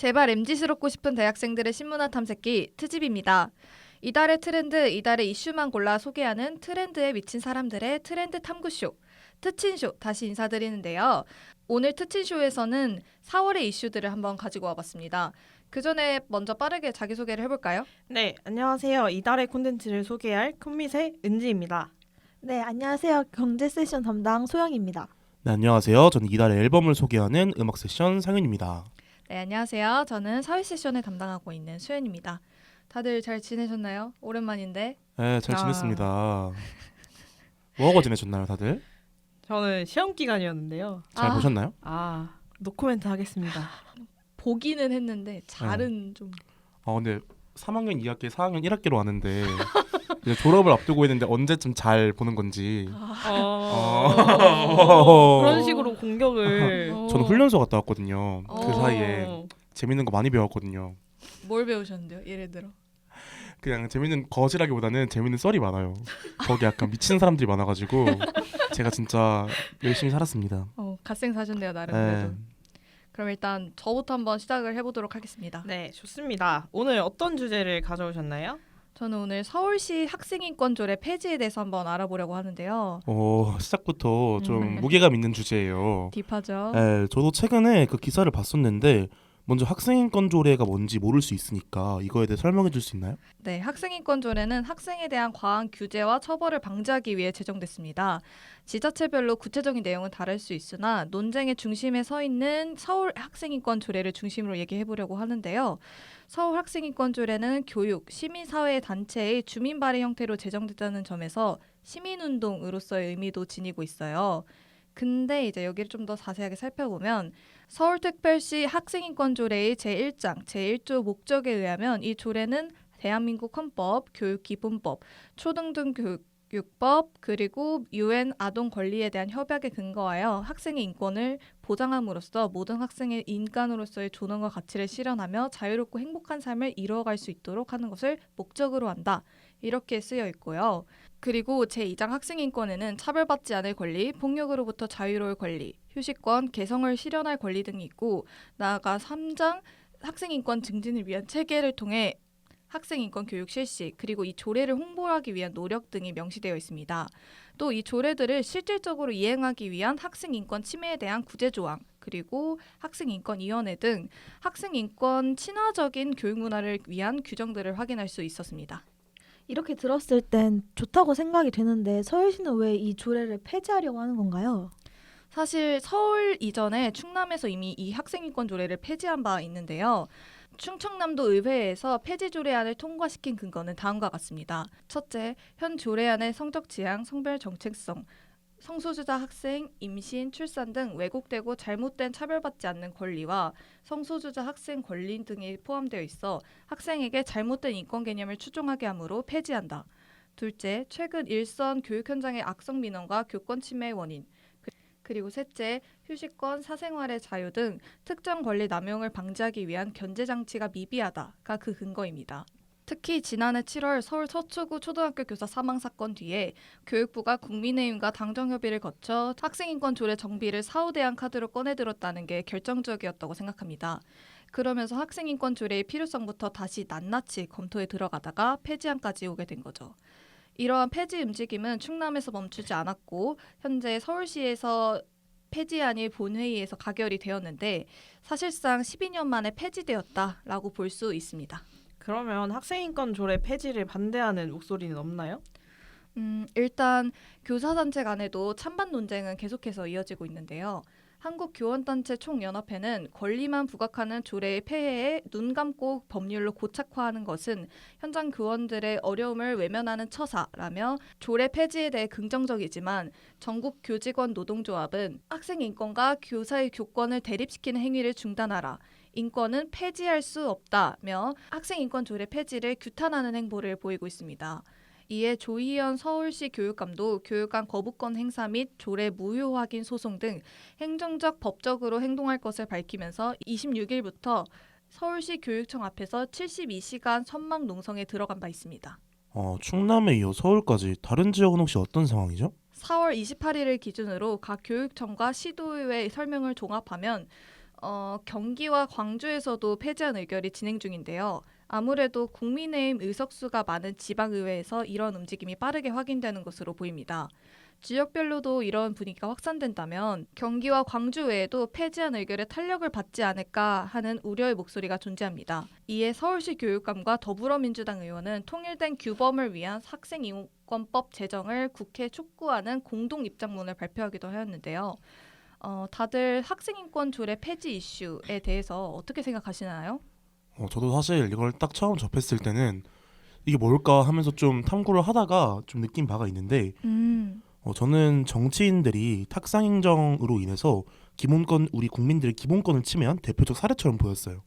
제발 MZ스럽고 싶은 대학생들의 신문화 탐색기 트집입니다. 이달의 트렌드, 이달의 이슈만 골라 소개하는 트렌드에 미친 사람들의 트렌드 탐구쇼, 트친쇼 다시 인사드리는데요. 오늘 트친쇼에서는 4월의 이슈들을 한번 가지고 와봤습니다. 그 전에 먼저 빠르게 자기소개를 해볼까요? 네, 안녕하세요. 이달의 콘텐츠를 소개할 콤밋의 은지입니다. 네, 안녕하세요. 경제 세션 담당 소영입니다. 네, 안녕하세요. 저는 이달의 앨범을 소개하는 음악 세션 상윤입니다. 네, 안녕하세요. 저는 사회 세션을 담당하고 있는 수연입니다. 다들 잘 지내셨나요? 오랜만인데. 네, 잘 지냈습니다. 뭐하고 지내셨나요, 다들? 저는 시험 기간이었는데요. 잘 보셨나요? 노코멘트 하겠습니다. 보기는 했는데 잘은 좀... 근데 3학년 2학기, 4학년 1학기로 왔는데 이제 졸업을 앞두고 있는데 언제쯤 잘 보는 건지. 그런 식으로 공격을. 저는 훈련소 갔다 왔거든요. 그 어. 사이에 재밌는 거 많이 배웠거든요. 뭘 배우셨는데요? 예를 들어. 그냥 재밌는 거지라기보다는 재밌는 썰이 많아요. 거기 약간 미친 사람들이 많아가지고 제가 진짜 열심히 살았습니다. 갓생 사셨네요, 나름 네. 그래도. 그럼 일단 저부터 한번 시작을 해보도록 하겠습니다. 네, 좋습니다. 오늘 어떤 주제를 가져오셨나요? 저는 오늘 서울시 학생인권 조례 폐지에 대해서 한번 알아보려고 하는데요. 시작부터 좀 무게감 있는 주제예요. 딥하죠? 네, 저도 최근에 그 기사를 봤었는데 먼저 학생인권 조례가 뭔지 모를 수 있으니까 이거에 대해 설명해 줄 수 있나요? 네, 학생인권 조례는 학생에 대한 과한 규제와 처벌을 방지하기 위해 제정됐습니다. 지자체별로 구체적인 내용은 다를 수 있으나 논쟁의 중심에 서 있는 서울 학생인권 조례를 중심으로 얘기해 보려고 하는데요. 서울 학생인권 조례는 교육, 시민사회 단체의 주민 발의 형태로 제정됐다는 점에서 시민운동으로서의 의미도 지니고 있어요. 근데 이제 여기를 좀 더 자세하게 살펴보면 서울특별시 학생인권조례의 제1장 제1조 목적에 의하면 이 조례는 대한민국 헌법, 교육기본법, 초등교육법 그리고 UN 아동 권리에 대한 협약에 근거하여 학생의 인권을 보장함으로써 모든 학생의 인간으로서의 존엄과 가치를 실현하며 자유롭고 행복한 삶을 이루어갈 수 있도록 하는 것을 목적으로 한다. 이렇게 쓰여 있고요. 그리고 제2장 학생인권에는 차별받지 않을 권리, 폭력으로부터 자유로울 권리, 휴식권, 개성을 실현할 권리 등이 있고 나아가 3장 학생인권 증진을 위한 체계를 통해 학생인권 교육 실시, 그리고 이 조례를 홍보하기 위한 노력 등이 명시되어 있습니다. 또 이 조례들을 실질적으로 이행하기 위한 학생인권 침해에 대한 구제조항, 그리고 학생인권위원회 등 학생인권 친화적인 교육문화를 위한 규정들을 확인할 수 있었습니다. 이렇게 들었을 땐 좋다고 생각이 되는데 서울시는 왜 이 조례를 폐지하려고 하는 건가요? 사실 서울 이전에 충남에서 이미 이 학생인권 조례를 폐지한 바 있는데요. 충청남도 의회에서 폐지 조례안을 통과시킨 근거는 다음과 같습니다. 첫째, 현 조례안의 성적 지향, 성별 정체성, 성소수자 학생, 임신, 출산 등 왜곡되고 잘못된 차별받지 않는 권리와 성소수자 학생 권리 등이 포함되어 있어 학생에게 잘못된 인권 개념을 추종하게 하므로 폐지한다. 둘째, 최근 일선 교육 현장의 악성 민원과 교권 침해의 원인. 그리고 셋째, 휴식권, 사생활의 자유 등 특정 권리 남용을 방지하기 위한 견제 장치가 미비하다가 그 근거입니다. 특히 지난해 7월 서울 서초구 초등학교 교사 사망 사건 뒤에 교육부가 국민의힘과 당정협의를 거쳐 학생인권 조례 정비를 사후대안 카드로 꺼내들었다는 게 결정적이었다고 생각합니다. 그러면서 학생인권 조례의 필요성부터 다시 낱낱이 검토에 들어가다가 폐지안까지 오게 된 거죠. 이러한 폐지 움직임은 충남에서 멈추지 않았고 현재 서울시에서 폐지안이 본회의에서 가결이 되었는데 사실상 12년 만에 폐지되었다라고 볼 수 있습니다. 그러면 학생인권 조례 폐지를 반대하는 목소리는 없나요? 일단 교사단체 간에도 찬반 논쟁은 계속해서 이어지고 있는데요. 한국교원단체 총연합회는 권리만 부각하는 조례의 폐해에 눈 감고 법률로 고착화하는 것은 현장 교원들의 어려움을 외면하는 처사라며 조례 폐지에 대해 긍정적이지만 전국 교직원 노동조합은 학생 인권과 교사의 교권을 대립시키는 행위를 중단하라. 인권은 폐지할 수 없다며 학생 인권 조례 폐지를 규탄하는 행보를 보이고 있습니다. 이에 조희연 서울시 교육감도 교육감 거부권 행사 및 조례 무효 확인 소송 등 행정적 법적으로 행동할 것을 밝히면서 26일부터 서울시 교육청 앞에서 72시간 선망 농성에 들어간 바 있습니다. 충남에 이어 서울까지 다른 지역은 혹시 어떤 상황이죠? 4월 28일을 기준으로 각 교육청과 시도의회 설명을 종합하면 경기와 광주에서도 폐지안 의결이 진행 중인데요. 아무래도 국민의힘 의석수가 많은 지방의회에서 이런 움직임이 빠르게 확인되는 것으로 보입니다. 지역별로도 이런 분위기가 확산된다면 경기와 광주 외에도 폐지안 의결의 탄력을 받지 않을까 하는 우려의 목소리가 존재합니다. 이에 서울시 교육감과 더불어민주당 의원은 통일된 규범을 위한 학생인권법 제정을 국회에 촉구하는 공동 입장문을 발표하기도 하였는데요. 다들 학생인권 조례 폐지 이슈에 대해서 어떻게 생각하시나요? 저도 사실 이걸 딱 처음 접했을 때는 이게 뭘까 하면서 좀 탐구를 하다가 좀 느낀 바가 있는데 저는 정치인들이 탁상행정으로 인해서 기본권 우리 국민들의 기본권을 침해한 대표적 사례처럼 보였어요.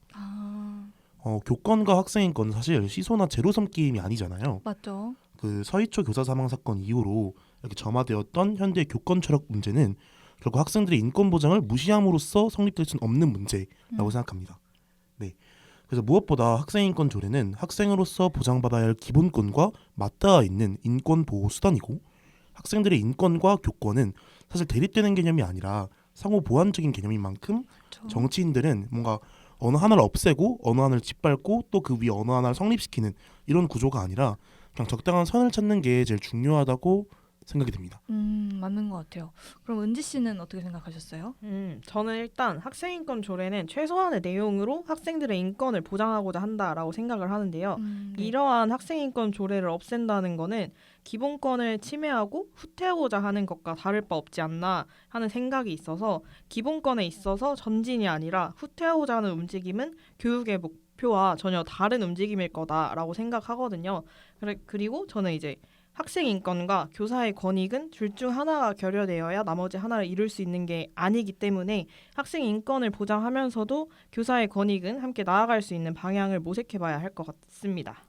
교권과 학생인권은 사실 시소나 제로 삼김이 아니잖아요. 맞죠. 그 서희초 교사 사망 사건 이후로 이렇게 점화되었던 현대 교권 철학 문제는 결국 학생들의 인권 보장을 무시함으로써 성립될 수는 없는 문제라고 생각합니다. 네. 그래서 무엇보다 학생인권 조례는 학생으로서 보장받아야 할 기본권과 맞닿아 있는 인권 보호 수단이고 학생들의 인권과 교권은 사실 대립되는 개념이 아니라 상호 보완적인 개념인 만큼 그렇죠. 정치인들은 뭔가 어느 하나를 없애고 어느 하나를 짓밟고 또 그 위에 어느 하나를 성립시키는 이런 구조가 아니라 그냥 적당한 선을 찾는 게 제일 중요하다고 생각이 듭니다. 맞는 것 같아요. 그럼 은지 씨는 어떻게 생각하셨어요? 저는 일단 학생인권 조례는 최소한의 내용으로 학생들의 인권을 보장하고자 한다라고 생각을 하는데요. 네. 이러한 학생인권 조례를 없앤다는 거는 기본권을 침해하고 후퇴하고자 하는 것과 다를 바 없지 않나 하는 생각이 있어서 기본권에 있어서 전진이 아니라 후퇴하고자 하는 움직임은 교육의 목표와 전혀 다른 움직임일 거다라고 생각하거든요. 그리고 저는 이제 학생 인권과 교사의 권익은 둘 중 하나가 결여되어야 나머지 하나를 이룰 수 있는 게 아니기 때문에 학생 인권을 보장하면서도 교사의 권익은 함께 나아갈 수 있는 방향을 모색해봐야 할 것 같습니다.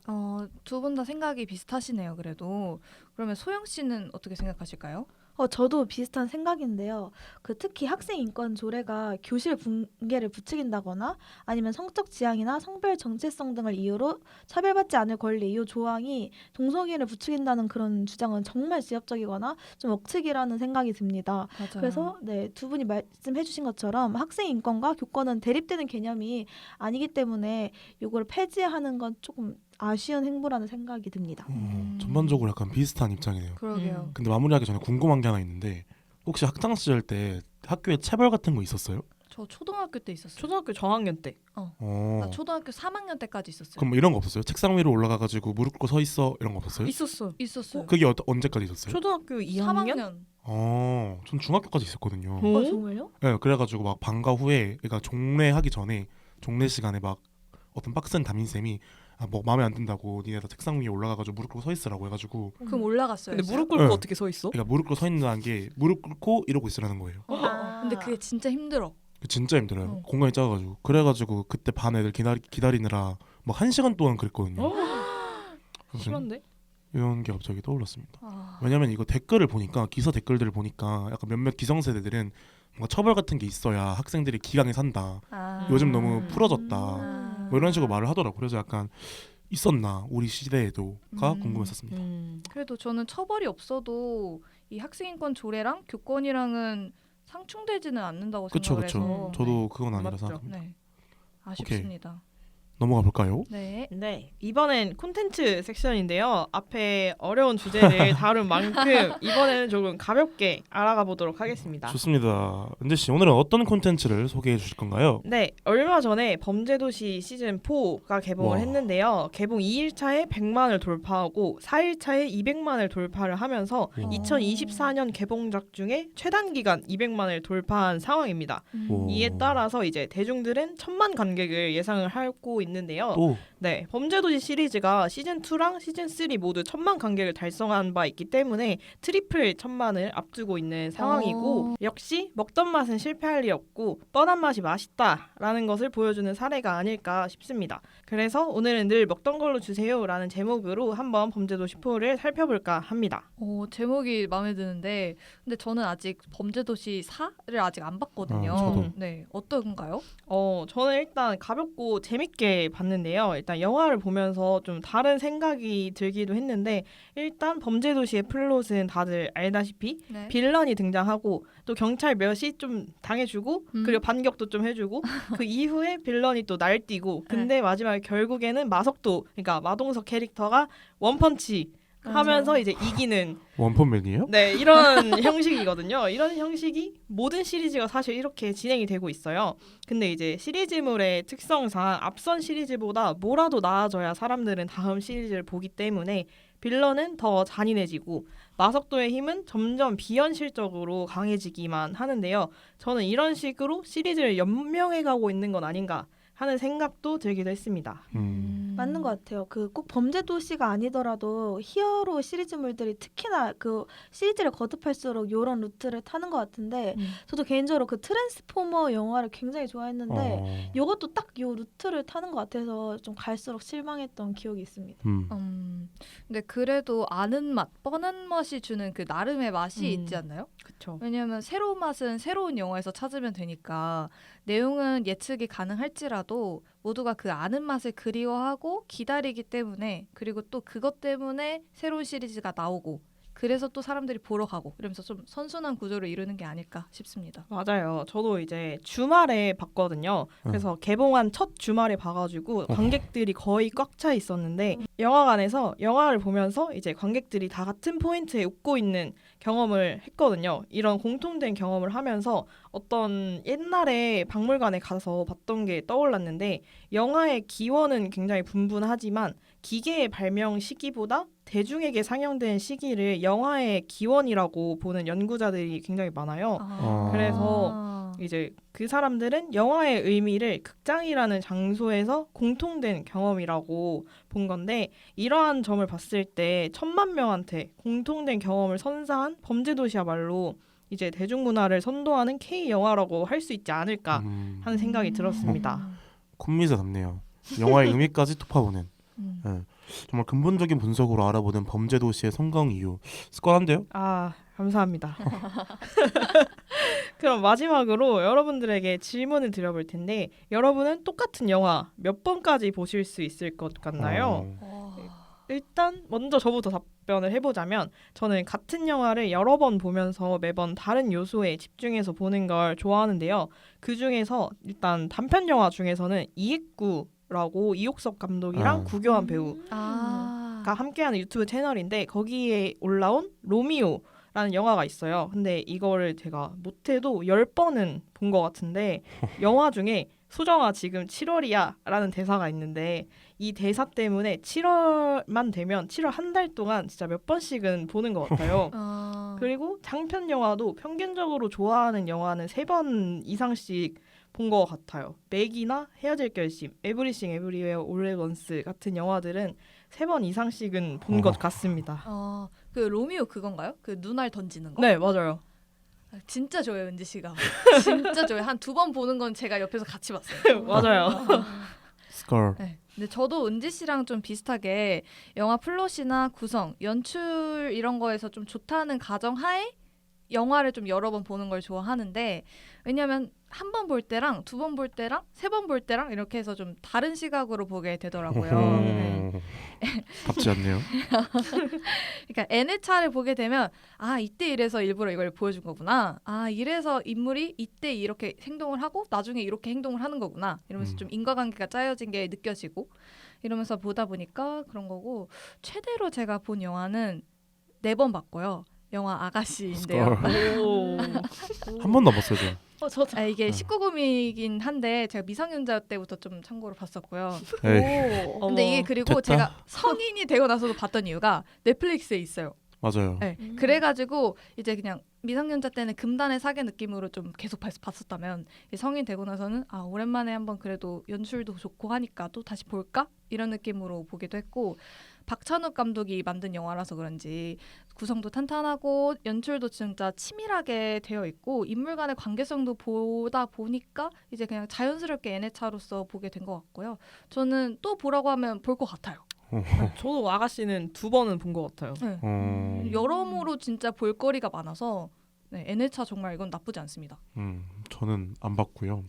두 분 다 생각이 비슷하시네요. 그래도 그러면 소영 씨는 어떻게 생각하실까요? 저도 비슷한 생각인데요. 특히 학생 인권 조례가 교실 분계를 부추긴다거나 아니면 성적 지향이나 성별 정체성 등을 이유로 차별받지 않을 권리 이 조항이 동성애를 부추긴다는 그런 주장은 정말 지엽적이거나 좀 억측이라는 생각이 듭니다. 맞아요. 그래서 두 분이 말씀해주신 것처럼 학생 인권과 교권은 대립되는 개념이 아니기 때문에 이걸 폐지하는 건 조금 아쉬운 행보라는 생각이 듭니다. 전반적으로 약간 비슷한 입장이네요. 그러게요. 근데 마무리하기 전에 궁금한 게 하나 있는데 혹시 학창 시절 때 학교에 체벌 같은 거 있었어요? 저 초등학교 때 있었어요. 초등학교 저학년 때. 나 초등학교 3학년 때까지 있었어요. 그럼 뭐 이런 거 없었어요? 책상 위로 올라가가지고 무릎 꿇고 서 있어 이런 거 없었어요? 있었어. 있었어요. 그게 언제까지 있었어요? 초등학교 2학년? 3학년. 전 중학교까지 있었거든요. 정말요? 네, 그래가지고 막 방과 후에 그러니까 종례하기 전에 종례 시간에 막 어떤 빡센 담임쌤이 뭐 마음에 안 든다고 니네 다 책상 위에 올라가가지고 무릎 꿇고 서 있으라고 해가지고 그럼 올라갔어요. 근데 무릎 꿇고 네. 어떻게 서 있어? 그러니까 무릎 꿇고 서 있는다는 게 무릎 꿇고 이러고 있으라는 거예요. 근데 그게 진짜 힘들어. 진짜 힘들어요. 어. 공간이 작아가지고 그래가지고 그때 반 애들 기다리느라 막 1시간 동안 그랬거든요. 그래서 심한데? 이런 게 갑자기 떠올랐습니다. 왜냐면 이거 댓글을 보니까 기사 댓글들을 보니까 약간 몇몇 기성세대들은 뭔가 처벌 같은 게 있어야 학생들이 기강에 산다. 요즘 너무 풀어졌다. 뭐 이런 식으로 말을 하더라고. 그래서 약간 있었나 우리 시대에도가 궁금했었습니다. 그래도 저는 처벌이 없어도 이 학생인권 조례랑 교권이랑은 상충되지는 않는다고 그쵸 생각을 그쵸. 해서 저도 그건 아니라 맞죠. 생각합니다. 네. 아쉽습니다. 넘어가 볼까요? 네. 네, 이번엔 콘텐츠 섹션인데요. 앞에 어려운 주제를 다룬 만큼 이번에는 조금 가볍게 알아가 보도록 하겠습니다. 좋습니다. 은재 씨 오늘은 어떤 콘텐츠를 소개해 주실 건가요? 네, 얼마 전에 범죄도시 시즌 4가 개봉을 와. 했는데요. 개봉 2일차에 100만을 돌파하고 4일차에 200만을 돌파를 하면서 2024년 개봉작 중에 최단 기간 200만을 돌파한 상황입니다. 오. 이에 따라서 이제 대중들은 1000만 관객을 예상을 하고 있는데요. 또 네, 범죄도시 시리즈가 시즌 2랑 시즌 3 모두 1000만 관객을 달성한 바 있기 때문에 트리플 1000만을 앞두고 있는 상황이고 역시 먹던 맛은 실패할 리 없고 뻔한 맛이 맛있다라는 것을 보여주는 사례가 아닐까 싶습니다. 그래서 오늘은 늘 먹던 걸로 주세요라는 제목으로 한번 범죄도시 4를 살펴볼까 합니다. 제목이 마음에 드는데 근데 저는 아직 범죄도시 4를 아직 안 봤거든요. 저도. 네, 어떤가요? 저는 일단 가볍고 재밌게 재밌게 봤는데요. 일단 영화를 보면서 좀 다른 생각이 들기도 했는데 일단 범죄도시의 플롯은 다들 알다시피 네. 빌런이 등장하고 또 경찰 몇이 좀 당해주고 그리고 반격도 좀 해주고 그 이후에 빌런이 또 날뛰고 근데 마지막에 결국에는 마석도 그러니까 마동석 캐릭터가 원펀치 하면서 이제 이기는 원펀맨이에요? 네 이런 형식이거든요. 이런 형식이 모든 시리즈가 사실 이렇게 진행이 되고 있어요. 근데 이제 시리즈물의 특성상 앞선 시리즈보다 뭐라도 나아져야 사람들은 다음 시리즈를 보기 때문에 빌런은 더 잔인해지고 마석도의 힘은 점점 비현실적으로 강해지기만 하는데요. 저는 이런 식으로 시리즈를 연명해가고 있는 건 아닌가 하는 생각도 들기도 했습니다. 맞는 것 같아요. 그 꼭 범죄 도시가 아니더라도 히어로 시리즈물들이 특히나 그 시리즈를 거듭할수록 이런 루트를 타는 것 같은데 저도 개인적으로 그 트랜스포머 영화를 굉장히 좋아했는데 이것도 딱 이 루트를 타는 것 같아서 좀 갈수록 실망했던 기억이 있습니다. 근데 그래도 아는 맛, 뻔한 맛이 주는 그 나름의 맛이 있지 않나요? 그렇죠. 왜냐하면 새로운 맛은 새로운 영화에서 찾으면 되니까 내용은 예측이 가능할지라도 모두가 그 아는 맛을 그리워하고 기다리기 때문에 그리고 또 그것 때문에 새로운 시리즈가 나오고 그래서 또 사람들이 보러 가고 이러면서 좀 선순환 구조를 이루는 게 아닐까 싶습니다. 맞아요. 저도 이제 주말에 봤거든요. 그래서 개봉한 첫 주말에 봐가지고 관객들이 거의 꽉 차 있었는데 영화관에서 영화를 보면서 이제 관객들이 다 같은 포인트에 웃고 있는 경험을 했거든요. 이런 공통된 경험을 하면서 어떤 옛날에 박물관에 가서 봤던 게 떠올랐는데 영화의 기원은 굉장히 분분하지만 기계의 발명 시기보다 대중에게 상영된 시기를 영화의 기원이라고 보는 연구자들이 굉장히 많아요. 그래서 이제 그 사람들은 영화의 의미를 극장이라는 장소에서 공통된 경험이라고 본 건데 이러한 점을 봤을 때 1,000만 명한테 공통된 경험을 선사한 범죄도시야말로 이제 대중문화를 선도하는 K 영화라고 할 수 있지 않을까 하는 생각이 들었습니다. 콤미자 같네요. 영화의 의미까지 톱파보는 정말 근본적인 분석으로 알아보는 범죄도시의 성공 이유 스컬한데요? 아 감사합니다. 그럼 마지막으로 여러분들에게 질문을 드려볼 텐데 여러분은 똑같은 영화 몇 번까지 보실 수 있을 것 같나요? 일단 먼저 저부터 답변을 해보자면 저는 같은 영화를 여러 번 보면서 매번 다른 요소에 집중해서 보는 걸 좋아하는데요. 그 중에서 일단 단편 영화 중에서는 이익구라고 이옥섭 감독이랑 구교환 배우가 함께하는 유튜브 채널인데 거기에 올라온 로미오라는 영화가 있어요. 근데 이거를 제가 못해도 10번은 본 것 같은데 영화 중에 수정아 지금 7월이야 라는 대사가 있는데 이 대사 때문에 7월만 되면 7월 한 달 동안 진짜 몇 번씩은 보는 것 같아요. 그리고 장편 영화도 평균적으로 좋아하는 영화는 3번 이상씩 본 것 같아요. 맥이나 헤어질 결심, 에브리싱 에브리웨어 올 앳 원스 같은 영화들은 3번 이상씩은 본 것 같습니다. 그 로미오 그건가요? 그 눈알 던지는 거? 네, 맞아요. 진짜 좋아요, 은지 씨가. 진짜 좋아요. 한 2번 보는 건 제가 옆에서 같이 봤어요. 맞아요. 스컬. 네. 근데 저도 은지 씨랑 좀 비슷하게 영화 플롯이나 구성, 연출 이런 거에서 좀 좋다는 가정하에 영화를 좀 여러 번 보는 걸 좋아하는데 왜냐면 한 번 볼 때랑 2번 볼 때랑 3번 볼 때랑 이렇게 해서 좀 다른 시각으로 보게 되더라고요. 네. 답지 않네요. 그러니까 N회 차를 보게 되면 아 이때 이래서 일부러 이걸 보여준 거구나. 아 이래서 인물이 이때 이렇게 행동을 하고 나중에 이렇게 행동을 하는 거구나. 이러면서 좀 인과관계가 짜여진 게 느껴지고 이러면서 보다 보니까 그런 거고 최대로 제가 본 영화는 4번 봤고요. 영화 아가씨인데요. 한 번 넘었어요, 저. 이게 19금이긴 한데 제가 미성년자 때부터 좀 참고로 봤었고요. 근데 이게 그리고 됐다. 제가 성인이 되고 나서도 봤던 이유가 넷플릭스에 있어요. 맞아요. 네. 그래가지고 이제 그냥 미성년자 때는 금단의 사계 느낌으로 좀 계속 봤었다면 성인 되고 나서는 아 오랜만에 한번 그래도 연출도 좋고 하니까 또 다시 볼까? 이런 느낌으로 보기도 했고 박찬욱 감독이 만든 영화라서 그런지 구성도 탄탄하고 연출도 진짜 치밀하게 되어 있고 인물 간의 관계성도 보다 보니까 이제 그냥 자연스럽게 N회차로서 보게 된 것 같고요. 저는 또 보라고 하면 볼 것 같아요. 저도 아가씨는 2번은 본 것 같아요. 네. 여러모로 진짜 볼거리가 많아서 네, N회차 정말 이건 나쁘지 않습니다. 저는 안 봤고요.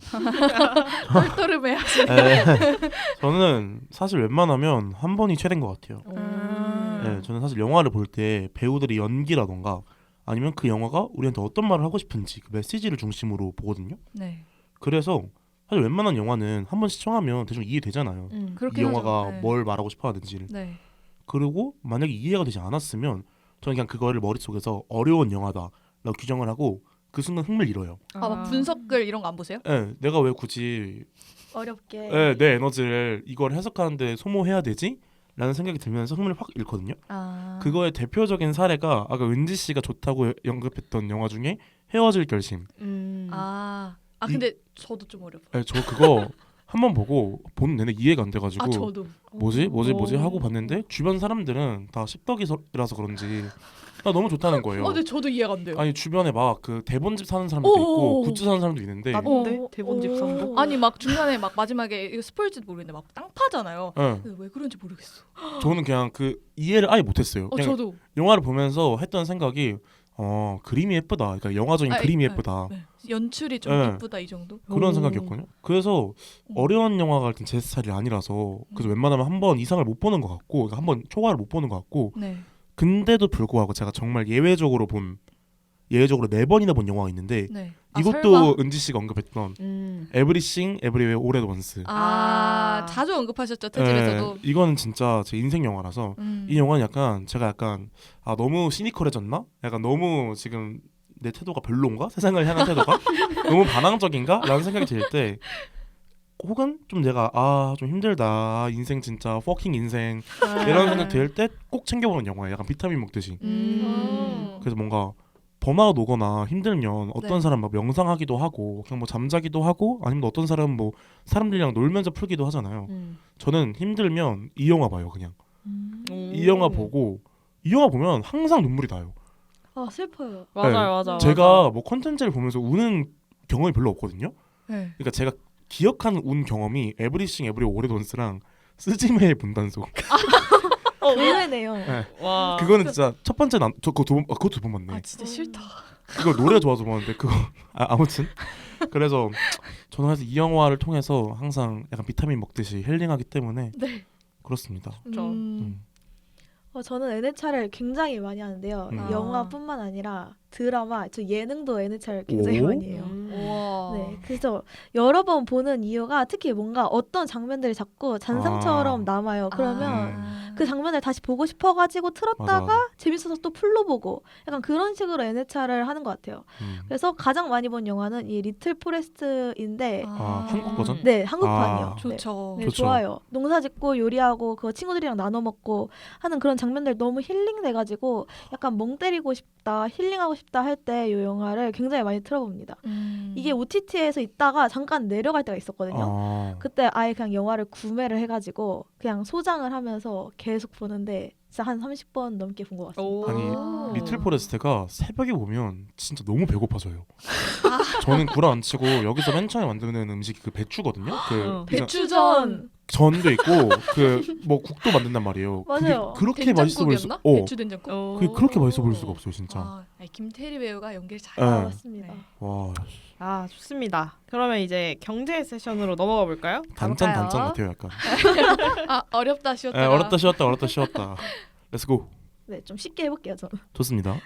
똘똘음해 하시네. 네, 저는 사실 웬만하면 한 번이 최대인 것 같아요. 네, 저는 사실 영화를 볼 때 배우들의 연기라던가 아니면 그 영화가 우리한테 어떤 말을 하고 싶은지 그 메시지를 중심으로 보거든요. 네, 그래서 사실 웬만한 영화는 한 번 시청하면 대충 이해되잖아요. 이 그렇긴 영화가 하죠. 네. 뭘 말하고 싶어 하는지를. 네. 그리고 만약에 이해가 되지 않았으면 저는 그냥 그거를 머릿속에서 어려운 영화다라고 규정을 하고 그 순간 흥미를 잃어요. 막 분석글 이런 거 안 보세요? 네, 내가 왜 굳이 어렵게. 내 에너지를 이걸 해석하는데 소모해야 되지? 라는 생각이 들면서 흥미를 확 잃거든요. 그거의 대표적인 사례가 아까 은지 씨가 좋다고 언급했던 영화 중에 헤어질 결심. 근데 저도 좀 어려워. 네, 저 그거 한 번 보고 보는 내내 이해가 안 돼가지고 저도. 뭐지 하고 봤는데 주변 사람들은 다 십덕이라서 그런지 나 너무 좋다는 거예요. 근데 저도 이해가 안 돼요. 아니 주변에 막 그 대본집 사는 사람도 있고 굿즈 사는 사람도 있는데 나쁜데 대본집 산다. 아니 막 중간에 막 마지막에 이거 스포일지도 모르겠는데 막 땅 파잖아요. 네, 근데 왜 그런지 모르겠어. 저는 그냥 그 이해를 아예 못했어요. 그냥 저도. 영화를 보면서 했던 생각이 그림이 예쁘다. 그러니까 영화적인 아니, 그림이 네. 예쁘다. 네. 연출이 좀 네. 이쁘다 이 정도. 그런 생각이었거든요. 그래서 어려운 영화가 일단 제 스타일이 아니라서 그래서 웬만하면 한 번 이상을 못 보는 것 같고 그러니까 한 번 초과를 못 보는 것 같고 네. 근데도 불구하고 제가 정말 예외적으로 4번이나 본 영화가 있는데 네. 이것도 설마? 은지 씨가 언급했던 Everything Everywhere All at Once. 자주 언급하셨죠 특집에서도. 이거는 진짜 제 인생 영화라서 이 영화는 약간 제가 약간 너무 시니컬해졌나? 약간 너무 지금 내 태도가 별론가? 세상을 향한 태도가 너무 반항적인가? 라는 생각이 들 때 혹은 좀 내가 좀 힘들다 인생 진짜 퍼킹 인생 이런 생각 들 때 꼭 챙겨보는 영화예요. 약간 비타민 먹듯이. 그래서 뭔가 번아웃 오거나 힘들면 어떤 네. 사람 막 명상하기도 하고 그냥 뭐 잠자기도 하고 아니면 어떤 사람은 뭐 사람들이랑 놀면서 풀기도 하잖아요. 저는 힘들면 이 영화 봐요. 그냥 이 영화 보고 이 영화 보면 항상 눈물이 나요. 슬퍼요. 맞아. 제가 뭐 컨텐츠를 보면서 우는 경험이 별로 없거든요. 네. 그러니까 제가 기억하는 운 경험이 에브리싱 에브리 오레 돈스랑 스즈메의 분단속. 의외네요. 네. 와. 그거는 진짜 첫 번째 그것도 두 번 봤네. 진짜 싫다. 그거 노래 좋아서 봤는데 그거 아무튼 그래서 저는 그래서 이 영화를 통해서 항상 약간 비타민 먹듯이 힐링하기 때문에 네. 그렇습니다. 저는 N회차를 굉장히 많이 하는데요. 영화뿐만 아니라 드라마, 저 예능도 N회차를 굉장히 많이 해요. 우와. 네, 그래서 여러 번 보는 이유가 특히 뭔가 어떤 장면들이 자꾸 잔상처럼 남아요. 그러면 그 장면을 다시 보고 싶어가지고 틀었다가 맞아. 재밌어서 또 풀로 보고 약간 그런 식으로 N회차를 하는 것 같아요. 그래서 가장 많이 본 영화는 이 리틀 포레스트인데 한국 버전? 네, 한국판이요. 좋죠. 네, 좋죠. 좋아요. 농사 짓고 요리하고 그거 친구들이랑 나눠 먹고 하는 그런 장면들 너무 힐링돼가지고 약간 멍 때리고 싶다, 힐링하고 싶다 할 때 이 영화를 굉장히 많이 틀어봅니다. 이게 OTT에서 있다가 잠깐 내려갈 때가 있었거든요. 그때 아예 그냥 영화를 구매를 해가지고 그냥 소장을 하면서 계속 보는데 진짜 한 30번 넘게 본 것 같습니다. 아니 리틀 포레스트가 새벽에 보면 진짜 너무 배고파져요. 저는 구라 안 치고 여기서 맨 처음에 만드는 음식이 그 배추거든요. 그 배추전. 전도 있고 그 뭐 국도 만든단 말이에요. 맞아요. 그게 그렇게 맛있어 보일 수 배추 된장국. 그게 그렇게 맛있어 보일 수가 없어요, 진짜. 김태리 배우가 연기를 잘. 네. 맞습니다. 네. 와, 좋습니다. 그러면 이제 경제 세션으로 넘어가 볼까요? 단짠 가볼까요? 같아요, 약간. 어렵다 쉬웠다. 어렵다 쉬웠다. 렛츠고. 네, 좀 쉽게 해볼게요, 저는. 좋습니다.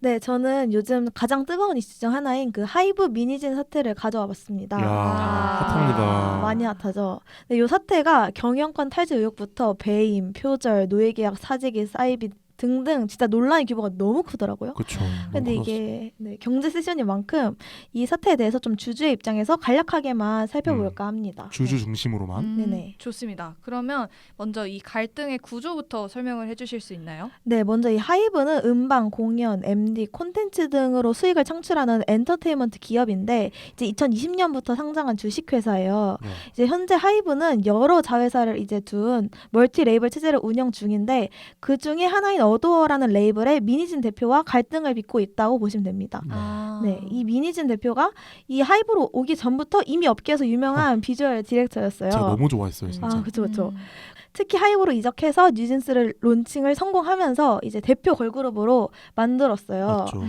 네, 저는 요즘 가장 뜨거운 이슈 중 하나인 그 하이브 미니진 사태를 가져와 봤습니다. 이야, 핫합니다. 많이 핫하죠. 네, 이 사태가 경영권 탈취 의혹부터 배임, 표절, 노예계약 사재기, 사이비 등등 진짜 논란의 규모가 너무 크더라고요. 그렇죠. 근데 이게 경제 세션인 만큼 이 사태에 대해서 좀 주주의 입장에서 간략하게만 살펴볼까 합니다. 주주 중심으로만. 네네. 좋습니다. 그러면 먼저 이 갈등의 구조부터 설명을 해주실 수 있나요? 네, 먼저 이 하이브는 음반, 공연, MD, 콘텐츠 등으로 수익을 창출하는 엔터테인먼트 기업인데 이제 2020년부터 상장한 주식회사예요. 네. 이제 현재 하이브는 여러 자회사를 이제 둔 멀티 레이블 체제를 운영 중인데 그 중에 하나인 어도어라는 레이블의 미니진 대표와 갈등을 빚고 있다고 보시면 됩니다. 네, 이 미니진 대표가 이 하이브로 오기 전부터 이미 업계에서 유명한 비주얼 디렉터였어요. 제가 너무 좋아했어요, 진짜. 그렇죠. 특히 하이브로 이적해서 뉴진스를 론칭을 성공하면서 이제 대표 걸그룹으로 만들었어요. 맞죠.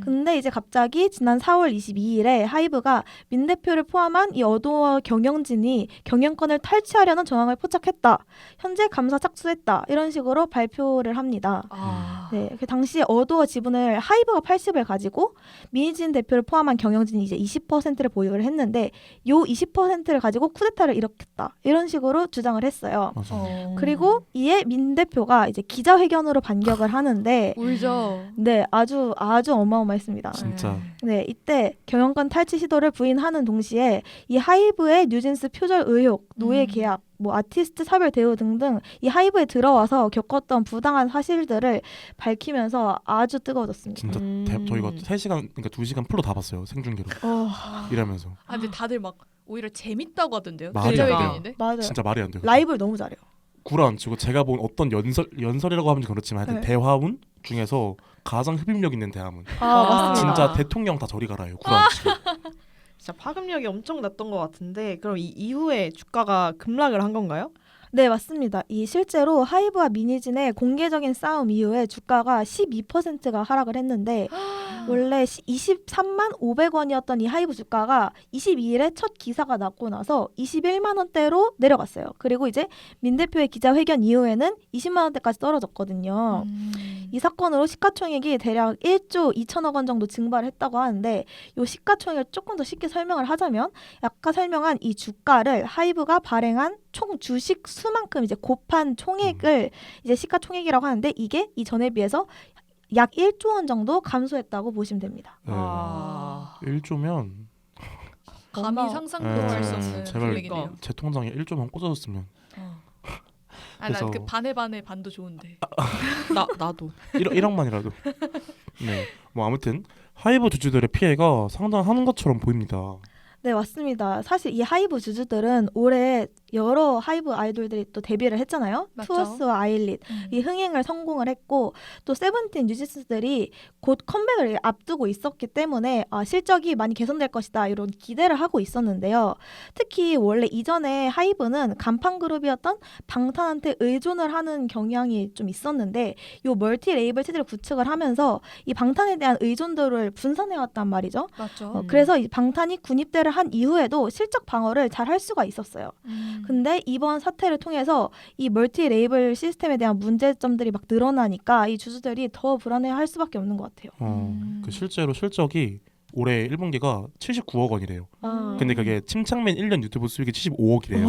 근데 이제 갑자기 지난 4월 22일에 하이브가 민 대표를 포함한 이 어도어 경영진이 경영권을 탈취하려는 정황을 포착했다. 현재 감사 착수했다. 이런 식으로 발표를 합니다. 네, 그 당시에 어도어 지분을 하이브가 80을 가지고 민희진 대표를 포함한 경영진이 이제 20%를 보유를 했는데 요 20%를 가지고 쿠데타를 일으켰다. 이런 식으로 주장을 했어요. 맞아. 그리고 이에 민 대표가 이제 기자회견으로 반격을 하는데 울죠. 네, 아주 어마어마했습니다. 진짜. 네, 이때 경영권 탈취 시도를 부인하는 동시에 이 하이브의 뉴진스 표절 의혹, 노예 계약, 뭐 아티스트 차별 대우 등등 이 하이브에 들어와서 겪었던 부당한 사실들을 밝히면서 아주 뜨거워졌습니다. 진짜 저희가 3시간 그러니까 2시간 풀로 다 봤어요. 생중계로. 이러면서. 아 근데 다들 막 오히려 재밌다고 하던데요. 말이 안 기자회견인데. 맞아요. 진짜 말이 안 돼요. 라이브를 너무 잘해요. 구라치고 제가 본 어떤 연설이라고 하면 그렇지만 하여튼 네. 대화문 중에서 가장 흡입력 있는 대화문. 맞습니다. 진짜 대통령 다 저리 가라요. 구라치고. 진짜 파급력이 엄청 났던 것 같은데 그럼 이 이후에 주가가 급락을 한 건가요? 네, 맞습니다. 이 실제로 하이브와 민희진의 공개적인 싸움 이후에 주가가 12%가 하락을 했는데 원래 23만 500원이었던 이 하이브 주가가 22일에 첫 기사가 났고 나서 21만 원대로 내려갔어요. 그리고 이제 민 대표의 기자회견 이후에는 20만 원대까지 떨어졌거든요. 이 사건으로 시가총액이 대략 1조 2천억 원 정도 증발을 했다고 하는데 이 시가총액을 조금 더 쉽게 설명을 하자면 아까 설명한 이 주가를 하이브가 발행한 총 주식 수만큼 이제 곱한 총액을 이제 시가총액이라고 하는데 이게 이전에 비해서 약 1조 원 정도 감소했다고 보시면 됩니다. 네. 아. 1조면 감히 뭔가- 상상도 네, 할 수 없는 제발 금액이네요. 제 통장에 1조만 꽂아줬으면 아나 그 그래서- 반의 반도 좋은데. 나도. 1억만이라도. 네. 뭐 아무튼 하이브 주주들의 피해가 상당한 것처럼 보입니다. 네, 맞습니다. 사실 이 하이브 주주들은 올해 여러 하이브 아이돌들이 또 데뷔를 했잖아요. 맞죠. 투어스와 아일릿. 이 흥행을 성공을 했고 또 세븐틴 뉴진스들이 곧 컴백을 앞두고 있었기 때문에 실적이 많이 개선될 것이다 이런 기대를 하고 있었는데요. 특히 원래 이전에 하이브는 간판 그룹이었던 방탄한테 의존을 하는 경향이 좀 있었는데 요 멀티 레이블 체제를 구축을 하면서 이 방탄에 대한 의존도를 분산해왔단 말이죠. 맞죠. 그래서 이 방탄이 군입대를 한 이후에도 실적 방어를 잘 할 수가 있었어요. 근데 이번 사태를 통해서 이 멀티 레이블 시스템에 대한 문제점들이 막 늘어나니까 이 주주들이 더 불안해할 수밖에 없는 것 같아요. 그 실제로 실적이 올해 1분기가 79억 원이래요. 아. 근데 그게 침착맨 1년 유튜브 수익이 75억이래요.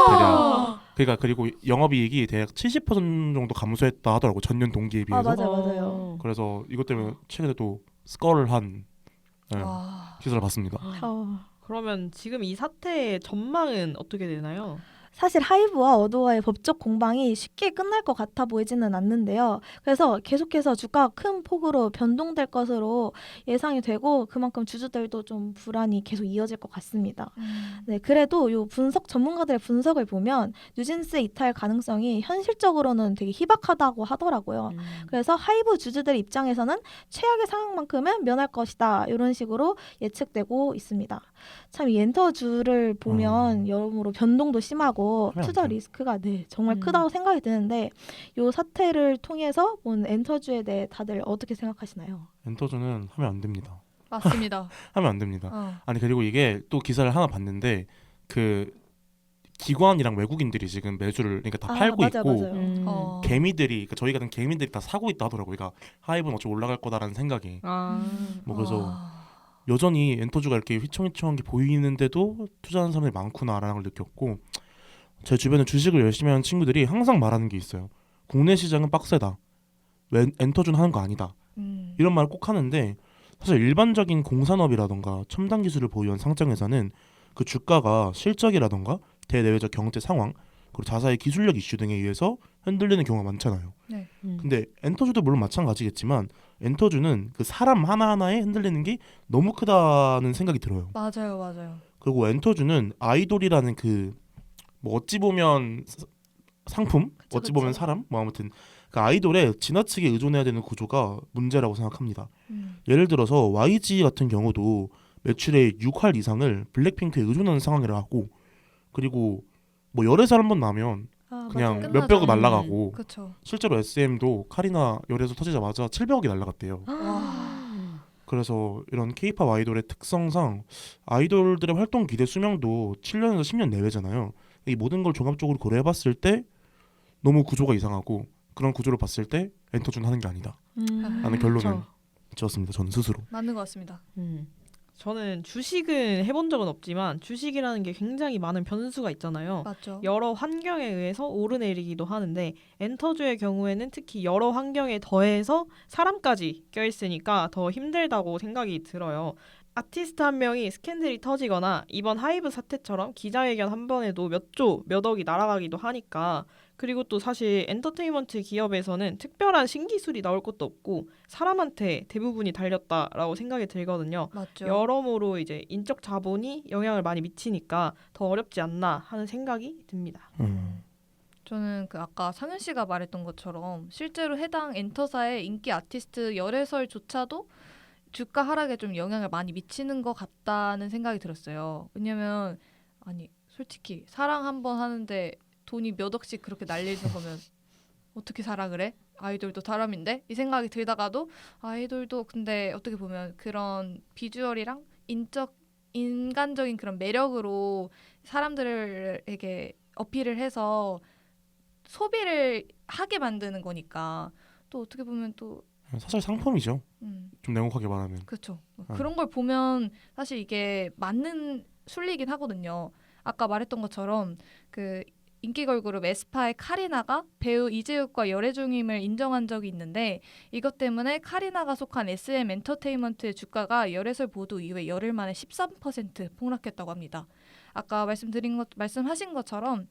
아. 그러니까 그리고 영업이익이 대략 70% 정도 감소했다 하더라고 전년 동기에 비해서. 맞아요. 그래서 이것 때문에 최근에 또 스컬을 한 와. 기사를 봤습니다. 그러면 지금 이 사태의 전망은 어떻게 되나요? 사실 하이브와 어도어의 법적 공방이 쉽게 끝날 것 같아 보이지는 않는데요. 그래서 계속해서 주가가 큰 폭으로 변동될 것으로 예상이 되고 그만큼 주주들도 좀 불안이 계속 이어질 것 같습니다. 네, 그래도 요 분석 전문가들의 분석을 보면 뉴진스 이탈 가능성이 현실적으로는 되게 희박하다고 하더라고요. 그래서 하이브 주주들 입장에서는 최악의 상황만큼은 면할 것이다 이런 식으로 예측되고 있습니다. 참 이 엔터주를 보면 여러모로 변동도 심하고 하면 안 투자 돼요. 리스크가 정말 크다고 생각이 드는데 이 사태를 통해서 본 엔터주에 대해 다들 어떻게 생각하시나요? 엔터주는 하면 안 됩니다. 맞습니다. 하면 안 됩니다. 어. 아니 그리고 이게 또 기사를 하나 봤는데 그 기관이랑 외국인들이 지금 매수를 그러니까 다 팔고 맞아, 있고 맞아요. 어. 개미들이 그러니까 저희 같은 개미들이 다 사고 있다 하더라고요. 그러니까 하이브는 어차피 올라갈 거다라는 생각이. 뭐 그래서 와. 여전히 엔터주가 이렇게 휘청휘청한 게 보이는데도 투자하는 사람들이 많구나라는 걸 느꼈고 제 주변에 주식을 열심히 하는 친구들이 항상 말하는 게 있어요. 국내 시장은 빡세다. 왜 엔터주는 하는 거 아니다. 이런 말을 꼭 하는데 사실 일반적인 공산업이라던가 첨단 기술을 보유한 상장회사는 그 주가가 실적이라던가 대내외적 경제 상황 그리고 자사의 기술력 이슈 등에 의해서 흔들리는 경우가 많잖아요. 네. 근데 엔터주도 물론 마찬가지겠지만 엔터주는 그 사람 하나하나에 흔들리는 게 너무 크다는 생각이 들어요. 맞아요. 그리고 엔터주는 아이돌이라는 그 뭐 어찌 보면 상품, 그쵸, 어찌 보면 그쵸. 사람, 뭐 아무튼 그 아이돌에 지나치게 의존해야 되는 구조가 문제라고 생각합니다. 예를 들어서 YG 같은 경우도 매출의 6할 이상을 블랙핑크에 의존하는 상황이라 하고 그리고 뭐 열애설 한번 나면 그냥 맞아요. 몇백억 끝나잖아요. 날라가고 그렇죠. 실제로 SM도 카리나 열애서 터지자마자 700억이 날라갔대요. 와. 그래서 이런 K-팝 아이돌의 특성상 아이돌들의 활동 기대 수명도 7년에서 10년 내외잖아요. 이 모든 걸 종합적으로 고려해봤을 때 너무 구조가 이상하고 그런 구조를 봤을 때 엔터준 하는 게 아니다 라는 결론을 그쵸. 지었습니다. 저는 스스로. 맞는 것 같습니다. 저는 주식은 해본 적은 없지만 주식이라는 게 굉장히 많은 변수가 있잖아요. 맞죠. 여러 환경에 의해서 오르내리기도 하는데 엔터주의 경우에는 특히 여러 환경에 더해서 사람까지 껴있으니까 더 힘들다고 생각이 들어요. 아티스트 한 명이 스캔들이 터지거나 이번 하이브 사태처럼 기자회견 한 번에도 몇 조, 몇 억이 날아가기도 하니까 그리고 또 사실 엔터테인먼트 기업에서는 특별한 신기술이 나올 것도 없고 사람한테 대부분이 달렸다라고 생각이 들거든요. 맞죠. 여러모로 이제 인적 자본이 영향을 많이 미치니까 더 어렵지 않나 하는 생각이 듭니다. 저는 그 아까 상현 씨가 말했던 것처럼 실제로 해당 엔터사의 인기 아티스트 열애설조차도 주가 하락에 좀 영향을 많이 미치는 것 같다는 생각이 들었어요. 왜냐면 아니 솔직히 사랑 한 번 하는데 돈이 몇 억씩 그렇게 날리는 거면 어떻게 사랑을 해? 아이돌도 사람인데? 이 생각이 들다가도 아이돌도 근데 어떻게 보면 그런 비주얼이랑 인간적인 그런 매력으로 사람들에게 어필을 해서 소비를 하게 만드는 거니까 또 어떻게 보면 또 사실 상품이죠. 좀 냉혹하게 말하면. 그렇죠. 그런 걸 보면 사실 이게 맞는 순리이긴 하거든요. 아까 말했던 것처럼 그 인기 걸그룹 에스파의 카리나가 배우 이재욱과 열애 중임을 인정한 적이 있는데 이것 때문에 카리나가 속한 SM 엔터테인먼트의 주가가 열애설 보도 이후에 열흘 만에 13% 폭락했다고 합니다. 아까 말씀하신 것처럼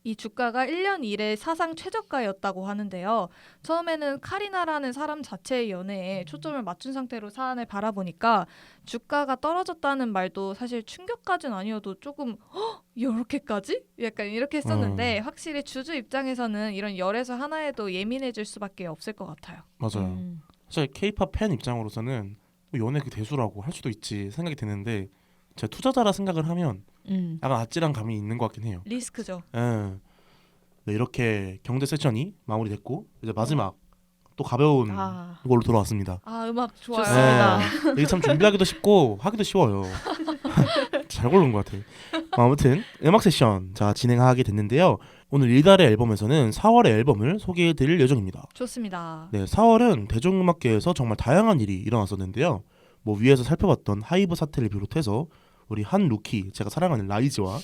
이 주가가 1년 이래 사상 최저가였다고 하는데요. 처음에는 카리나라는 사람 자체의 연애에 초점을 맞춘 상태로 사안을 바라보니까 주가가 떨어졌다는 말도 사실 충격까지는 아니어도 조금 이렇게까지? 약간 이렇게 했었는데 확실히 주주 입장에서는 이런 열에서 하나에도 예민해질 수밖에 없을 것 같아요. 맞아요. 사실 K-팝 팬 입장으로서는 뭐 연애 그 대수라고 할 수도 있지 생각이 드는데 제가 투자자라 생각을 하면 약간 아찔한 감이 있는 것 같긴 해요. 리스크죠. 예. 네, 이렇게 경제 세션이 마무리됐고 이제 마지막 또 가벼운 걸로 돌아왔습니다. 아 음악 좋아요. 좋습니다. 네, 이게 참 준비하기도 쉽고 하기도 쉬워요. 잘 고른 것 같아요. 아무튼 음악 세션 자 진행하게 됐는데요. 오늘 이달의 앨범에서는 4월의 앨범을 소개해드릴 예정입니다. 좋습니다. 네, 4월은 대중음악계에서 정말 다양한 일이 일어났었는데요. 뭐 위에서 살펴봤던 하이브 사태를 비롯해서 우리 한 루키 제가 사랑하는 라이즈와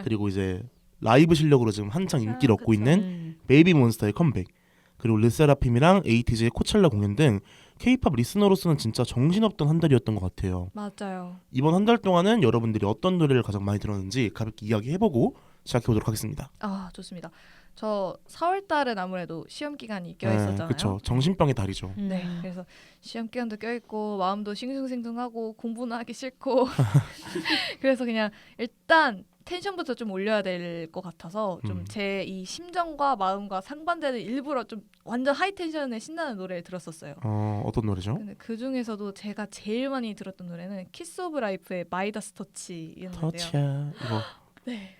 그리고 이제 라이브 실력으로 지금 한창 인기를 얻고 그쵸. 있는 베이비몬스터의 컴백 그리고 르세라핌이랑 에이티즈의 코첼라 공연 등 K-팝 리스너로서는 진짜 정신없던 한 달이었던 것 같아요. 맞아요. 이번 한 달 동안은 여러분들이 어떤 노래를 가장 많이 들었는지 가볍게 이야기해보고 시작해보도록 하겠습니다. 아 좋습니다. 저 4월 달은 아무래도 시험 기간이 껴있었잖아요. 그렇죠. 정신병의 달이죠. 네, 그래서 시험 기간도 껴있고 마음도 싱숭생숭하고 공부는 하기 싫고 그래서 그냥 일단 텐션부터 좀 올려야 될 것 같아서 좀 제 이 심정과 마음과 상반되는 일부러 좀 완전 하이 텐션의 신나는 노래를 들었었어요. 어떤 노래죠? 근데 그 중에서도 제가 제일 많이 들었던 노래는 키스 오브 라이프의 마이다스 터치였는데요. 터치야 이거. 네.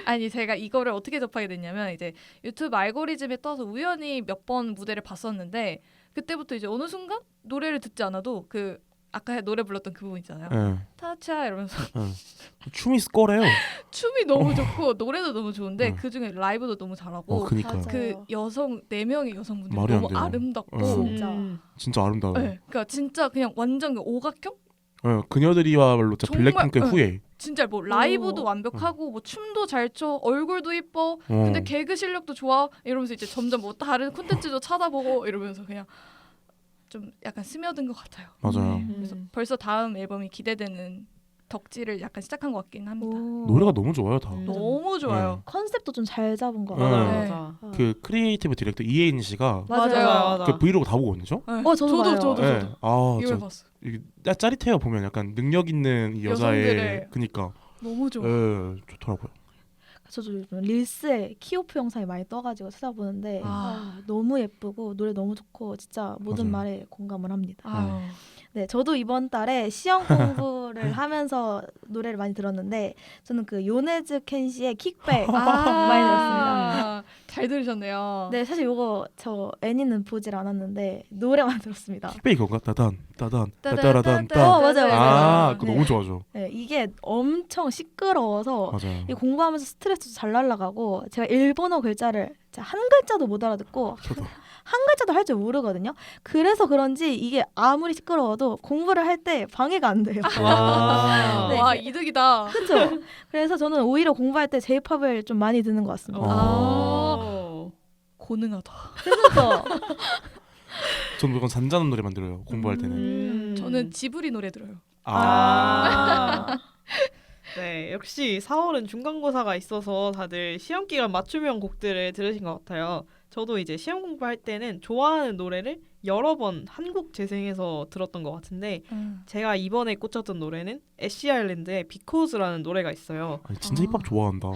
아니 제가 이거를 어떻게 접하게 됐냐면 이제 유튜브 알고리즘에 떠서 우연히 몇 번 무대를 봤었는데 그때부터 이제 어느 순간 노래를 듣지 않아도 그 아까 노래 불렀던 그 부분 있잖아요. 네. 타치야 이러면서 춤이 스코래요. 춤이 너무 좋고 노래도 너무 좋은데 그 중에 라이브도 너무 잘하고 그니까요. 맞아요. 그 여성 4명의 여성분들이 말이 안 너무 돼요. 아름답고 진짜. 진짜 아름다워요. 네, 그러니까 진짜 그냥 완전 그 오각형? 그녀들이야말로 진짜 정말, 블랙핑크의 후예. 진짜 뭐 라이브도 완벽하고 뭐 춤도 잘 춰, 얼굴도 이뻐. 어. 근데 개그 실력도 좋아. 이러면서 이제 점점 뭐 다른 콘텐츠도 찾아보고 이러면서 그냥 좀 약간 스며든 것 같아요. 맞아요. 그래서 벌써 다음 앨범이 기대되는 덕질을 약간 시작한 것 같긴 합니다. 노래가 너무 좋아요 다. 너무 좋아요. 컨셉도 좀 잘 잡은 것 맞아요. 같아요. 네. 맞아. 그 크리에이티브 디렉터 이혜인 씨가 맞아요. 그 브이로그 다 보고 있죠? 네. 저도 봐요. 저도. 네. 아, 이걸 진짜 봤어. 이게 짜릿해요 보면 약간 능력 있는 이 여자의 여성들의 그니까 너무 좋아. 좋더라고요. 저도 요즘 릴스에 키오프 영상이 많이 떠가지고 찾아보는데 아. 너무 예쁘고 노래 너무 좋고 진짜 모든 맞아요. 말에 공감을 합니다. 아유. 네, 저도 이번 달에 시험 공부를 하면서 노래를 많이 들었는데 저는 그 요네즈 켄시의 킥백 많이 들었습니다. 잘 들으셨네요. 네, 사실 이거 저 애니는 보질 않았는데 노래만 들었습니다. 킥백 이건가? 따단 따단 따다라단 따다라단 어, 맞아요, 아, 맞아요. 그거 네. 너무 좋아하죠. 네, 이게 엄청 시끄러워서 맞아요. 이 공부하면서 스트레스도 잘 날라가고 제가 일본어 글자를 진짜 한 글자도 못 알아듣고 저도. 한 글자도 할 줄 모르거든요. 그래서 그런지 이게 아무리 시끄러워도 공부를 할 때 방해가 안 돼요. 와. 네. 와 이득이다. 그렇죠. 그래서 저는 오히려 공부할 때 J-팝을 좀 많이 듣는 것 같습니다. 아. 고능하다. 그래서 저는 약간 잔잔한 노래만 들어요. 공부할 때는. 저는 지브리 노래 들어요. 아. 네, 역시 4월은 중간고사가 있어서 다들 시험 기간 맞춤형 곡들을 들으신 것 같아요. 저도 이제 시험 공부할 때는 좋아하는 노래를 여러 번 한국 재생해서 들었던 것 같은데 제가 이번에 꽂혔던 노래는 애쉬 아일랜드의 Because라는 노래가 있어요. 아니, 진짜 힙합 좋아한다.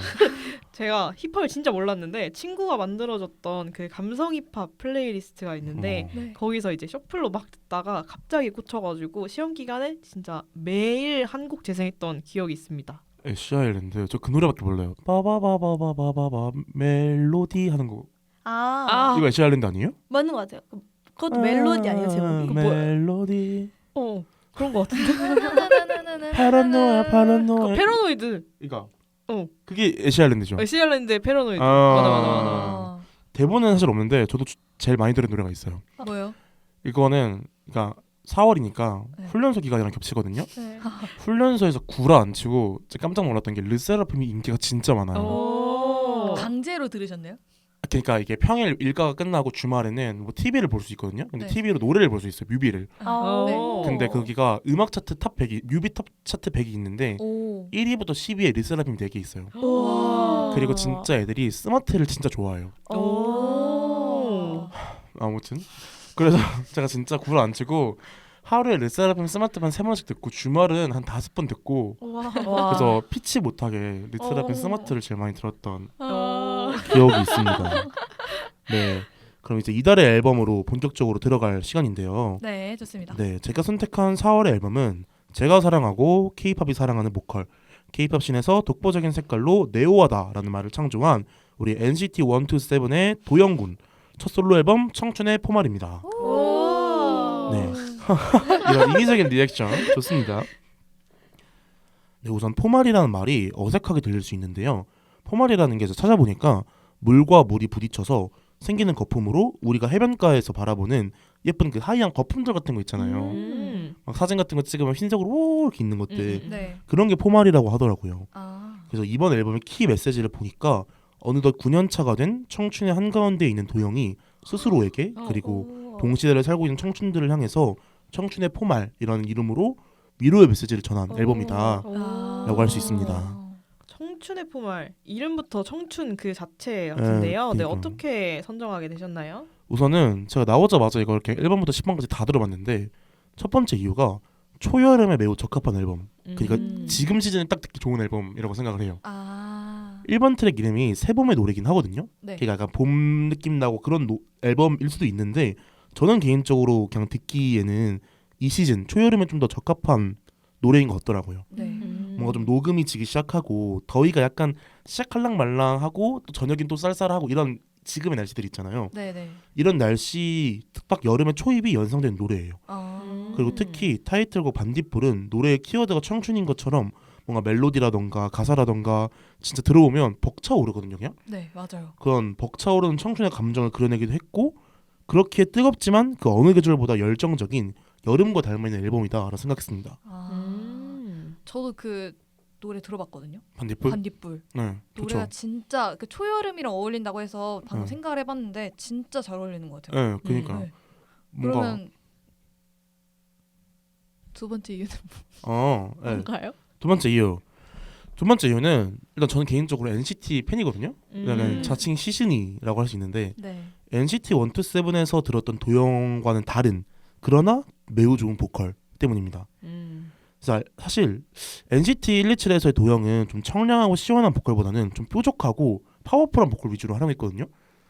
제가 힙합을 진짜 몰랐는데 친구가 만들어줬던 그 감성 힙합 플레이리스트가 있는데 네. 거기서 이제 셔플로 막 듣다가 갑자기 꽂혀가지고 시험 기간에 진짜 매일 한 곡 재생했던 기억이 있습니다. 애쉬 아일랜드 저 그 노래밖에 몰라요. 바바바바바바바 멜로디 하는 거. 아, 이거 애쉬 아일랜드 아니에요? 맞는 것 같아요. 그것도 멜로디 아니에요, 제목이? 이거 뭐예요? 멜로디. 그런 것 같은데. 파란노야 파란노야. 페로노이드. 이거. 그게 애쉬 아일랜드죠. 애쉬 아일랜드의 페로노이드. 아. 맞아. 대본은 사실 없는데 저도 제일 많이 들은 노래가 있어요. 뭐요? 이거는 그러니까 4월이니까 네. 훈련소 기간이랑 겹치거든요. 네. 훈련소에서 구라 안 치고 진짜 깜짝 놀랐던 게 르세라핌이 인기가 진짜 많아요. 오. 강제로 들으셨네요? 그러니까 이게 평일 일과가 끝나고 주말에는 뭐 TV를 볼 수 있거든요. 근데 네. TV로 노래를 볼 수 있어요. 뮤비를. 아, 네. 근데 거기가 음악 차트 탑 100이 뮤비 탑 차트 100이 있는데 오. 1위부터 10위에 르세라핌 4개 있어요. 와. 그리고 진짜 애들이 스마트를 진짜 좋아해요. 오. 아무튼 그래서 제가 진짜 구라 안 치고 하루에 르세라핌 스마트만 3번씩 듣고 주말은 한 5번 듣고 와. 그래서 피치 못하게 르세라핌 어. 스마트를 제일 많이 들었던 어. 기억이 있습니다. 네, 그럼 이제 이달의 앨범으로 본격적으로 들어갈 시간인데요. 네, 좋습니다. 네, 제가 선택한 4월의 앨범은 제가 사랑하고 K-팝이 사랑하는 보컬, K-팝 씬에서 독보적인 색깔로 네오하다라는 말을 창조한 우리 NCT 127의 도영군 첫 솔로 앨범 청춘의 포말입니다. 오. 네. 이런 인위적인 리액션 좋습니다. 네, 우선 포말이라는 말이 어색하게 들릴 수 있는데요. 포말이라는 게 찾아보니까 물과 물이 부딪혀서 생기는 거품으로 우리가 해변가에서 바라보는 예쁜 그 하얀 거품들 같은 거 있잖아요. 막 사진 같은 거 찍으면 흰색으로 오 이렇게 있는 것들 네. 그런 게 포말이라고 하더라고요. 아. 그래서 이번 앨범의 키 메시지를 보니까 어느덧 9년 차가 된 청춘의 한가운데 있는 도영이 스스로에게 그리고 동시대를 살고 있는 청춘들을 향해서 청춘의 포말이라는 이름으로 위로의 메시지를 전한 앨범이다. 라고 할 수 있습니다. 청춘의 포말 이름부터 청춘 그 자체 같은데요. 네, 그러니까요. 어떻게 선정하게 되셨나요? 우선은 제가 나오자마자 이걸 이렇게 1번부터 10번까지 다 들어봤는데 첫 번째 이유가 초여름에 매우 적합한 앨범. 그러니까 지금 시즌에 딱 듣기 좋은 앨범이라고 생각을 해요. 아. 1번 트랙 이름이 새봄의 노래긴 하거든요. 네. 그러니까 약간 봄 느낌 나고 그런 앨범일 수도 있는데 저는 개인적으로 그냥 듣기에는 이 시즌 초여름에 좀 더 적합한 노래인 것 같더라고요. 네. 뭔가 좀 녹음이 지기 시작하고 더위가 약간 시작할랑 말랑하고 또 저녁엔 또 쌀쌀하고 이런 지금의 날씨들 있잖아요. 네, 네. 이런 날씨 딱 여름에 초입이 연상된 노래예요. 아. 그리고 특히 타이틀곡 반딧불은 노래의 키워드가 청춘인 것처럼 뭔가 멜로디라던가 가사라던가 진짜 들어보면 벅차오르거든요. 그냥 네, 맞아요. 그런 벅차오르는 청춘의 감정을 그려내기도 했고 그렇게 뜨겁지만 그 어느 계절보다 열정적인 여름과 닮아있는 앨범이다라고 생각했습니다. 아. 저도 그 노래 들어봤거든요. 반딧불? 반딧불. 네, 노래가 좋죠. 진짜 그 초여름이랑 어울린다고 해서 방금 네. 생각을 해봤는데 진짜 잘 어울리는 것 같아요. 네, 그러니까 네. 뭔가 그러면 두 번째 이유는 네. 뭔가요? 두 번째 이유는 일단 저는 개인적으로 NCT 팬이거든요. 그러니까 자칭 시즌이라고 할 수 있는데 네. NCT 127에서 들었던 도영과는 다른 그러나 매우 좋은 보컬 때문입니다. 그래서 사실 NCT 127에서의 도영은 좀 청량하고 시원한 보컬보다는 좀 뾰족하고 파워풀한 보컬 위주로 활용했거든요.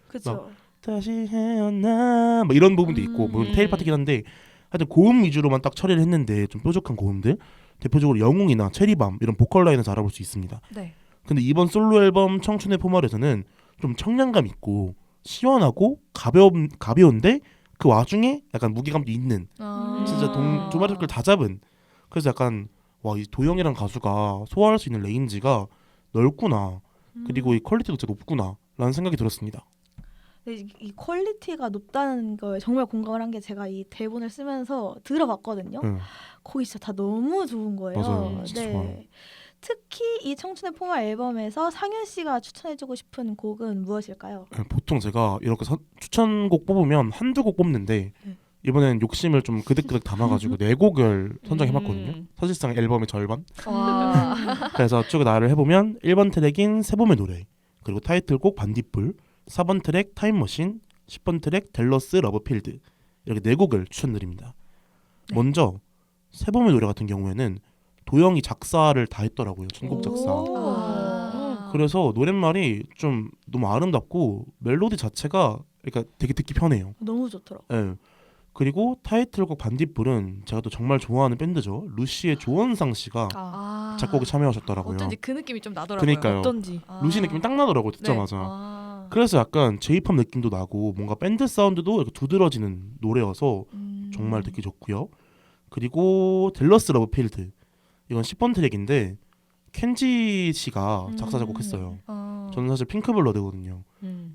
그렇죠. 다시 헤어나 뭐 이런 부분도 있고 물론 테일 파트긴 한데 하여튼 고음 위주로만 딱 처리를 했는데 좀 뾰족한 고음들 대표적으로 영웅이나 체리밤 이런 보컬 라인에서 알아볼 수 있습니다. 네. 근데 이번 솔로 앨범 청춘의 포말에서는 좀 청량감 있고 시원하고 가벼운데 그 와중에 약간 무게감도 있는 진짜 두 마리 토끼를 다 잡은 그래서 약간 와 이 도영이란 가수가 소화할 수 있는 레인지가 넓구나 그리고 이 퀄리티도 진짜 높구나 라는 생각이 들었습니다. 근데 이 퀄리티가 높다는 거에 정말 공감을 한 게 제가 이 대본을 쓰면서 들어봤거든요. 네. 거기 진짜 다 너무 좋은 거예요. 맞아요. 진짜 좋아요. 특히 이 청춘의 포말 앨범에서 상윤 씨가 추천해주고 싶은 곡은 무엇일까요? 네, 보통 제가 이렇게 추천곡 뽑으면 한두 곡 뽑는데 이번엔 욕심을 좀 그득그득 담아가지고 4곡을 선정해봤거든요. 사실상 앨범의 절반. 와. 그래서 쭉 나열을 해보면 1번 트랙인 새봄의 노래 그리고 타이틀곡 반딧불 4번 트랙 타임머신 10번 트랙 델러스 러브필드 이렇게 4곡을 추천드립니다. 네. 먼저 새봄의 노래 같은 경우에는 도영이 작사를 다 했더라고요. 전곡 작사. 아. 그래서 노랫말이 좀 너무 아름답고 멜로디 자체가 그러니까 되게 듣기 편해요. 너무 좋더라고. 예. 그리고 타이틀곡 반딧불은 제가 또 정말 좋아하는 밴드죠. 루시의 조원상 씨가 아. 작곡에 참여하셨더라고요. 어쩐지 그 느낌이 좀 나더라고요. 그러니까요. 어쩐지. 아. 루시 느낌이 딱 나더라고요. 듣자마자. 그래서 약간 제이팝 느낌도 나고 뭔가 밴드 사운드도 이렇게 두드러지는 노래여서 정말 듣기 좋고요. 그리고 델러스 러브필드 이건 10번 트랙인데 켄지 씨가 작사 작곡했어요. 저는 사실 핑크블러드거든요.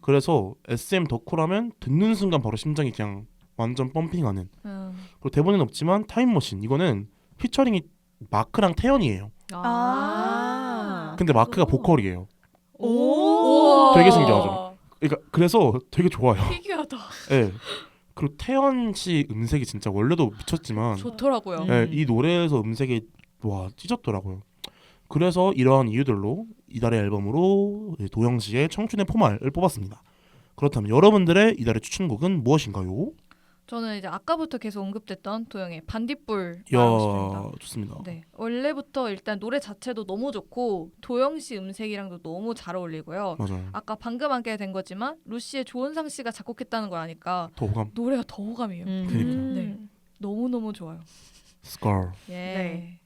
그래서 SM 덕후라면 듣는 순간 바로 심장이 그냥 완전 펌핑하는. 그리고 대본에는 없지만 타임머신 이거는 피처링이 마크랑 태연이에요. 근데 마크가 보컬이에요. 오. 되게 신기하죠. 그러니까 그래서 되게 좋아요. 희귀하다. 예. 그리고 태연 씨 음색이 진짜 원래도 미쳤지만 좋더라고요. 예, 이 노래에서 음색이 와 찢었더라고요. 그래서 이러한 이유들로 이달의 앨범으로 도영 씨의 청춘의 포말을 뽑았습니다. 그렇다면 여러분들의 이달의 추천곡은 무엇인가요? 저는 이제 아까부터 계속 언급됐던 도영의 반딧불 말하고 싶습니다. 야 좋습니다. 네, 원래부터 일단 노래 자체도 너무 좋고 도영 씨 음색이랑도 너무 잘 어울리고요. 맞아요. 아까 방금 하게 된 거지만 루시의 조은상 씨가 작곡했다는 걸 아니까 더 호감. 노래가 더 호감이에요. 그러니까요. 네. 너무 너무 좋아요. 스컬. 예. 네.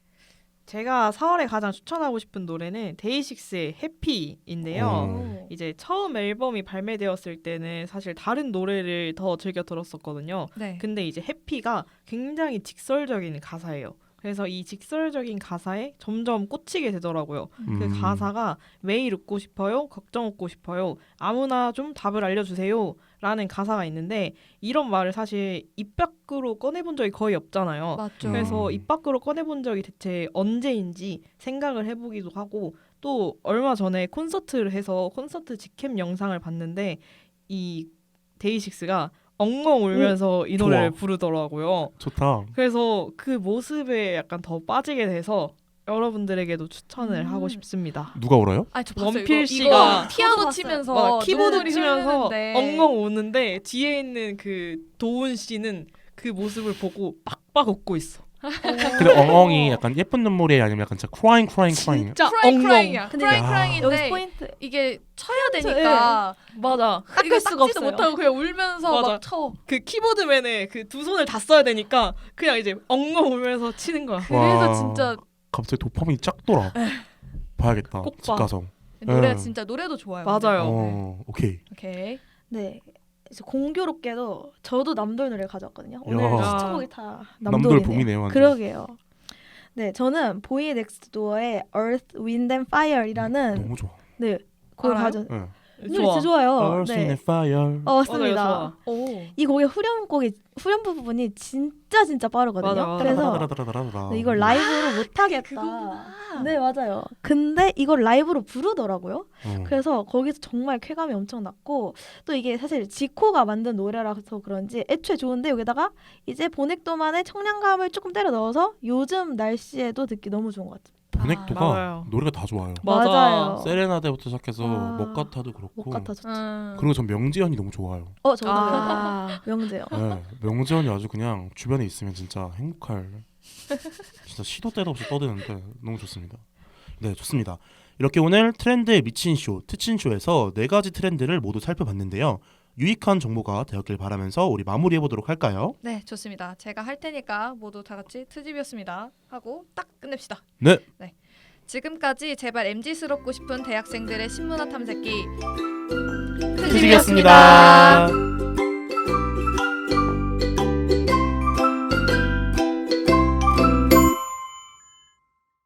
제가 4월에 가장 추천하고 싶은 노래는 데이식스의 해피인데요. 이제 처음 앨범이 발매되었을 때는 사실 다른 노래를 더 즐겨 들었었거든요. 네. 근데 이제 해피가 굉장히 직설적인 가사예요. 그래서 이 직설적인 가사에 점점 꽂히게 되더라고요. 그 가사가 매일 웃고 싶어요, 걱정 웃고 싶어요, 아무나 좀 답을 알려주세요 라는 가사가 있는데 이런 말을 사실 입 밖으로 꺼내본 적이 거의 없잖아요. 맞죠. 그래서 입 밖으로 꺼내본 적이 대체 언제인지 생각을 해보기도 하고 또 얼마 전에 콘서트를 해서 콘서트 직캠 영상을 봤는데 이 데이식스가 엉엉 울면서 이 노래를 좋아. 부르더라고요. 좋다. 그래서 그 모습에 약간 더 빠지게 돼서 여러분들에게도 추천을 하고 싶습니다. 누가 울어요? 아니, 저 봤어요. 원필 이거 씨가 피아노 봤어요. 치면서 키보드 눈물이 치면서 흐르는데 엉엉 우는데 뒤에 있는 그 도훈 씨는 그 모습을 보고 빡빡 웃고 있어. 근데 엉엉이 약간 예쁜 눈물이 아니면 약간 진짜 크라잉. 진짜 크라잉 엉엉. 크라잉이야. 근데 크라잉 야. 크라잉인데 여기서 포인트. 이게 쳐야 되니까 맞아. 이거 닦을 수가 닦지도 없어요. 못하고 그냥 울면서 맞아. 막 쳐. 그 키보드맨에 그 두 손을 다 써야 되니까 그냥 이제 엉엉 울면서 치는 거야. 그래서 와. 진짜 갑자기 도파민이 쫙 돌아. 봐야겠다. 꼭 집 봐. 가서. 노래 네. 진짜 노래도 좋아요. 맞아요. 오케이. 오케이. 네. 그래서 공교롭게도 저도 남돌 노래를 가져왔거든요. 오늘 야. 시청곡이 다 남돌 남돌이네요. 봄이네요. 완전. 그러게요. 네, 저는 보이 넥스트 도어의 Earth, Wind and Fire이라는 너무 좋아. 네 곡을 알아요? 가져. 네. 노래 진짜 좋아요. Earth, Wind 네, and Fire. 맞습니다. 좋아. 오. 이 곡의 후렴 부분이 진짜 빠르거든요. 맞아. 그래서 따라따라따라따라. 네, 이걸 라이브로 못 하겠다. 그거구나. 네, 맞아요. 근데 이걸 라이브로 부르더라고요. 어. 그래서 거기서 정말 쾌감이 엄청 났고 또 이게 사실 지코가 만든 노래라서 그런지 애초에 좋은데 여기다가 이제 보넥도만의 청량감을 조금 때려 넣어서 요즘 날씨에도 듣기 너무 좋은 것 같아요. 보넥도가 맞아요. 노래가 다 좋아요. 맞아요. 세레나데부터 시작해서 아, 먹가타도 그렇고. 못 같아 좋죠. 그리고 전 명지현이 너무 좋아요. 저도 명제요. 네, 명지현이 아주 그냥 주변에 있으면 진짜 행복할 진짜 시도 때도 없이 떠드는데 너무 좋습니다. 네, 좋습니다. 이렇게 오늘 트렌드에 미친 쇼, 트친 쇼에서 4가지 트렌드를 모두 살펴봤는데요. 유익한 정보가 되었길 바라면서 우리 마무리해 보도록 할까요? 네, 좋습니다. 제가 할 테니까 모두 다 같이 트집이었습니다 하고 딱 끝냅시다. 네. 지금까지 제발 MZ스럽고 싶은 대학생들의 신문화 탐색기 트집이었습니다.